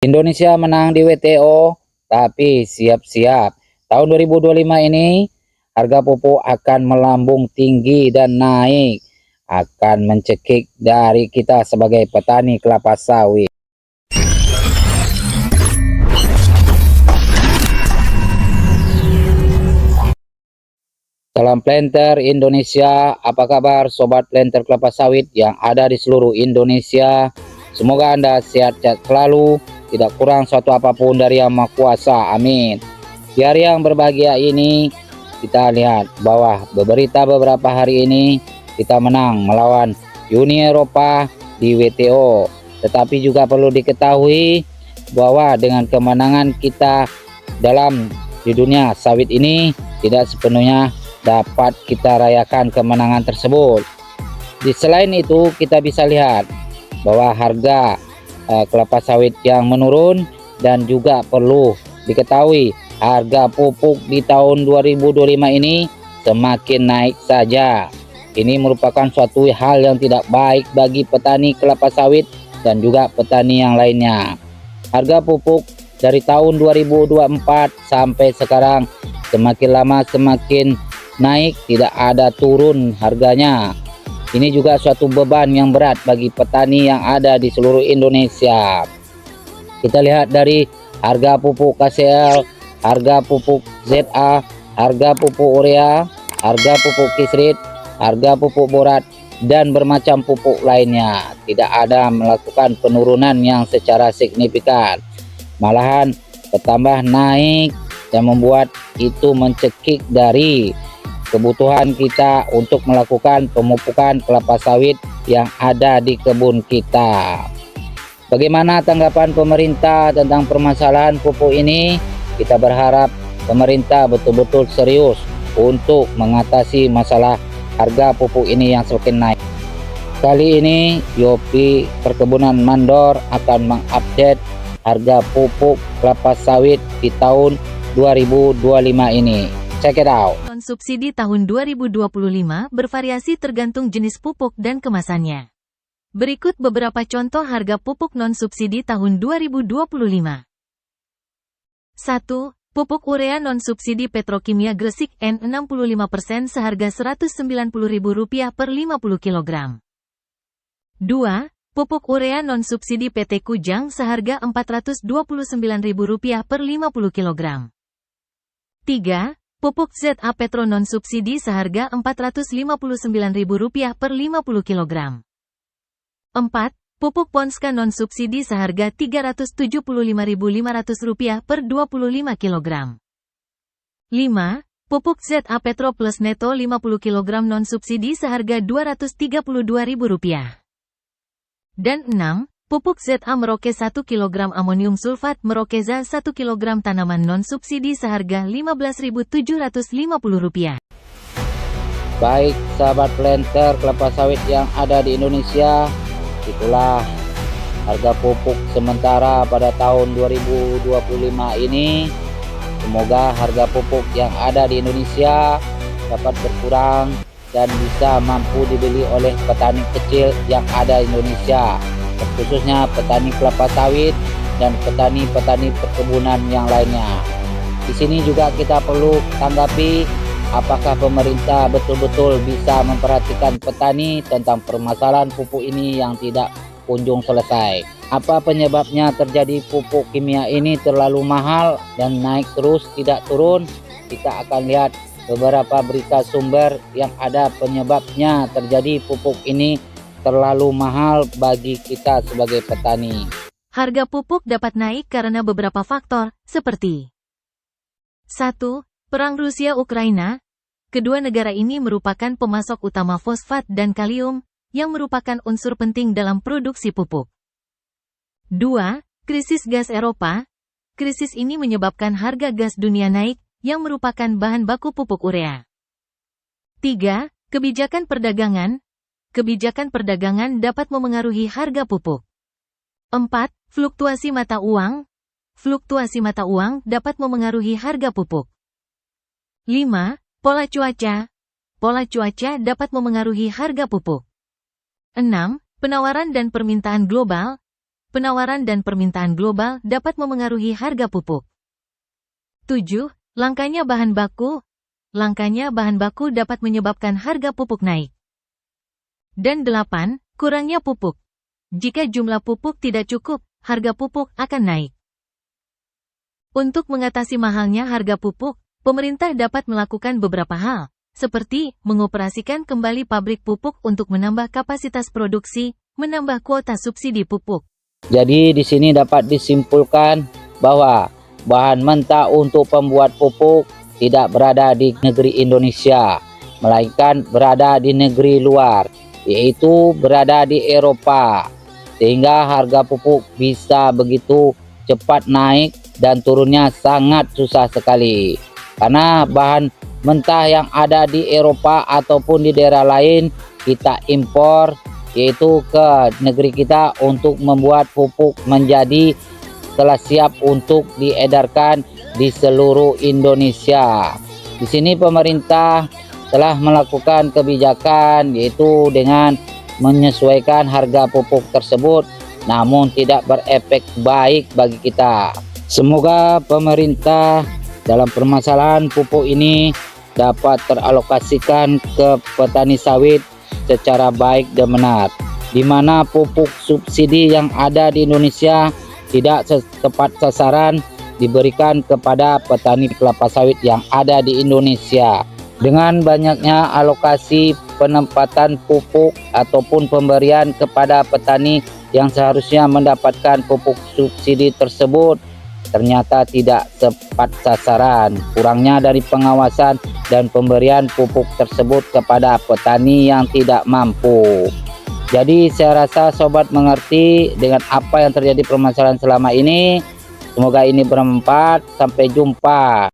Indonesia menang di WTO, tapi siap-siap. Tahun 2025 ini, harga pupuk akan melambung tinggi dan naik. Akan mencekik dari kita sebagai petani kelapa sawit. Salam planter Indonesia, apa kabar sobat planter kelapa sawit yang ada di seluruh Indonesia? Semoga Anda sehat-sehat selalu, tidak kurang suatu apapun dari Yang Maha Kuasa, amin. Di hari yang berbahagia ini, kita lihat bahwa beberapa hari ini kita menang melawan Uni Eropa di WTO. Tetapi juga perlu diketahui bahwa dengan kemenangan kita di dunia sawit ini tidak sepenuhnya dapat kita rayakan kemenangan tersebut. Selain itu, kita bisa lihat bahwa harga kelapa sawit yang menurun, dan juga perlu diketahui harga pupuk di tahun 2025 ini semakin naik saja. Ini merupakan suatu hal yang tidak baik bagi petani kelapa sawit dan juga petani yang lainnya. Harga pupuk dari tahun 2024 sampai sekarang semakin lama semakin naik, tidak ada turun harganya. Ini juga suatu beban yang berat bagi petani yang ada di seluruh Indonesia. Kita lihat dari harga pupuk KCL, harga pupuk ZA, harga pupuk urea, harga pupuk kisrit, harga pupuk borat, dan bermacam pupuk lainnya. Tidak ada melakukan penurunan yang secara signifikan. Malahan bertambah naik dan membuat itu mencekik dari kebutuhan kita untuk melakukan pemupukan kelapa sawit yang ada di kebun kita. Bagaimana tanggapan pemerintah tentang permasalahan pupuk ini? Kita berharap pemerintah betul-betul serius untuk mengatasi masalah harga pupuk ini yang semakin naik. Kali ini Yopi Perkebunan Mandor akan mengupdate harga pupuk kelapa sawit di tahun 2025 ini. Check it out. Non-subsidi tahun 2025 bervariasi tergantung jenis pupuk dan kemasannya. Berikut beberapa contoh harga pupuk non-subsidi tahun 2025. 1. Pupuk urea non-subsidi Petrokimia Gresik N65% seharga Rp190.000 per 50 kg. 2. Pupuk urea non-subsidi PT Kujang seharga Rp429.000 per 50 kg. 3. Pupuk ZA Petro non-subsidi seharga Rp459.000 per 50 kg. 4. Pupuk Ponska non-subsidi seharga Rp375.500 per 25 kg. 5. Pupuk ZA Petro Plus Neto 50 kg non-subsidi seharga Rp232.000. Dan 6. Pupuk ZA Merauke 1 kg amonium sulfat Merokeza 1 kg tanaman non-subsidi seharga Rp15.750. Baik sahabat planter kelapa sawit yang ada di Indonesia, itulah harga pupuk sementara pada tahun 2025 ini. Semoga harga pupuk yang ada di Indonesia dapat berkurang dan bisa mampu dibeli oleh petani kecil yang ada di Indonesia, khususnya petani kelapa sawit dan petani-petani perkebunan yang lainnya. Di sini juga kita perlu tanggapi apakah pemerintah betul-betul bisa memperhatikan petani tentang permasalahan pupuk ini yang tidak kunjung selesai. Apa penyebabnya terjadi pupuk kimia ini terlalu mahal dan naik terus tidak turun? Kita akan lihat beberapa berita sumber yang ada penyebabnya terjadi pupuk ini terlalu mahal bagi kita sebagai petani. Harga pupuk dapat naik karena beberapa faktor, seperti 1. Perang Rusia-Ukraina. Kedua negara ini merupakan pemasok utama fosfat dan kalium, yang merupakan unsur penting dalam produksi pupuk. 2. Krisis gas Eropa. Krisis ini menyebabkan harga gas dunia naik, yang merupakan bahan baku pupuk urea. 3. Kebijakan perdagangan. Kebijakan perdagangan dapat memengaruhi harga pupuk. 4. Fluktuasi mata uang. Fluktuasi mata uang dapat memengaruhi harga pupuk. 5. Pola cuaca. Pola cuaca dapat memengaruhi harga pupuk. 6. Penawaran dan permintaan global. penawaran dan permintaan global dapat memengaruhi harga pupuk. 7. Langkanya bahan baku. Langkanya bahan baku dapat menyebabkan harga pupuk naik. Dan 8. Kurangnya pupuk. Jika jumlah pupuk tidak cukup, harga pupuk akan naik. Untuk mengatasi mahalnya harga pupuk, pemerintah dapat melakukan beberapa hal, seperti mengoperasikan kembali pabrik pupuk untuk menambah kapasitas produksi, menambah kuota subsidi pupuk. Jadi di sini dapat disimpulkan bahwa bahan mentah untuk pembuat pupuk tidak berada di negeri Indonesia, melainkan berada di negeri luar, yaitu berada di Eropa. Sehingga harga pupuk bisa begitu cepat naik dan turunnya sangat susah sekali. Karena bahan mentah yang ada di Eropa ataupun di daerah lain kita impor, yaitu ke negeri kita untuk membuat pupuk menjadi telah siap untuk diedarkan di seluruh Indonesia. Di sini pemerintah telah melakukan kebijakan yaitu dengan menyesuaikan harga pupuk tersebut, namun tidak berefek baik bagi kita. Semoga pemerintah dalam permasalahan pupuk ini dapat teralokasikan ke petani sawit secara baik dan benar, di mana pupuk subsidi yang ada di Indonesia tidak tepat sasaran diberikan kepada petani kelapa sawit yang ada di Indonesia. Dengan banyaknya alokasi penempatan pupuk ataupun pemberian kepada petani yang seharusnya mendapatkan pupuk subsidi tersebut, ternyata tidak tepat sasaran. Kurangnya dari pengawasan dan pemberian pupuk tersebut kepada petani yang tidak mampu. Jadi saya rasa sobat mengerti dengan apa yang terjadi permasalahan selama ini. Semoga ini bermanfaat. Sampai jumpa.